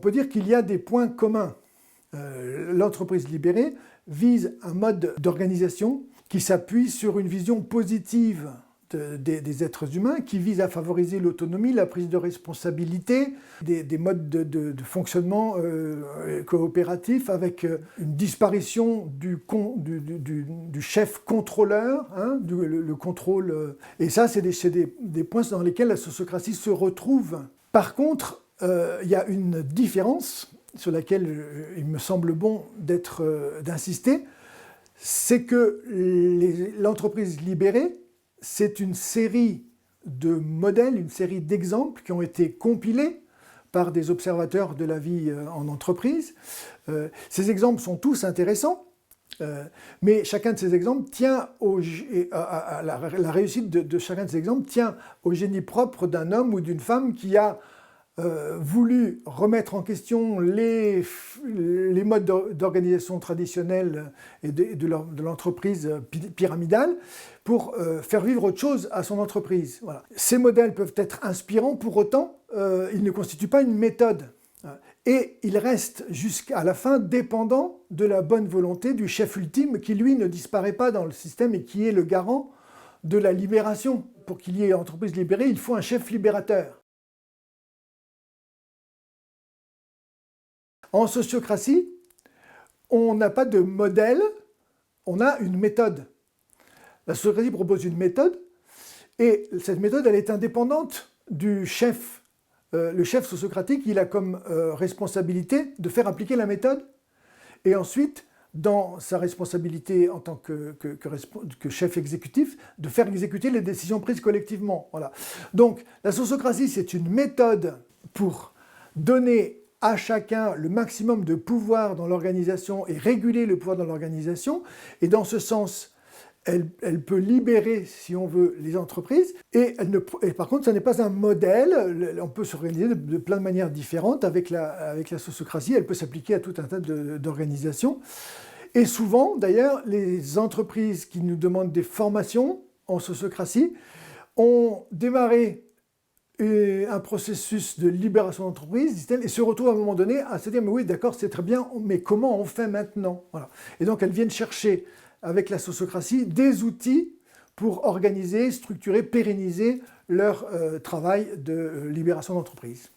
peut dire qu'il y a des points communs. L'entreprise libérée vise un mode d'organisation qui s'appuie sur une vision positive des êtres humains, qui vise à favoriser l'autonomie, la prise de responsabilité, des modes de fonctionnement coopératif avec une disparition du chef contrôleur, hein, le contrôle. Et ça, c'est des points dans lesquels la sociocratie se retrouve. Par contre, il y a une différence sur laquelle il me semble bon d'insister, c'est que l'entreprise libérée, c'est une série de modèles, une série d'exemples qui ont été compilés par des observateurs de la vie en entreprise. Ces exemples sont tous intéressants, mais chacun de ces exemples tient la réussite de chacun de ces exemples tient au génie propre d'un homme ou d'une femme qui a voulu remettre en question les modes d'organisation traditionnels et de l'entreprise pyramidale pour faire vivre autre chose à son entreprise. Voilà. Ces modèles peuvent être inspirants, pour autant, ils ne constituent pas une méthode. Et ils restent jusqu'à la fin dépendants de la bonne volonté du chef ultime qui, lui, ne disparaît pas dans le système et qui est le garant de la libération. Pour qu'il y ait entreprise libérée, il faut un chef libérateur. En sociocratie, on n'a pas de modèle, on a une méthode. La sociocratie propose une méthode, et cette méthode, elle est indépendante du chef. Le chef sociocratique, il a comme responsabilité de faire appliquer la méthode, et ensuite, dans sa responsabilité en tant que chef exécutif, de faire exécuter les décisions prises collectivement. Voilà. Donc, la sociocratie, c'est une méthode pour donner à chacun le maximum de pouvoir dans l'organisation et réguler le pouvoir dans l'organisation. Et dans ce sens, elle peut libérer, si on veut, les entreprises. Et par contre, ce n'est pas un modèle. On peut s'organiser de plein de manières différentes avec la sociocratie. Elle peut s'appliquer à tout un tas d'organisations. Et souvent, d'ailleurs, les entreprises qui nous demandent des formations en sociocratie ont démarré un processus de libération d'entreprise, dit-elle, et se retrouve à un moment donné à se dire « mais oui, d'accord, c'est très bien, mais comment on fait maintenant ?» Voilà. Et donc elles viennent chercher, avec la sociocratie, des outils pour organiser, structurer, pérenniser leur travail de libération d'entreprise.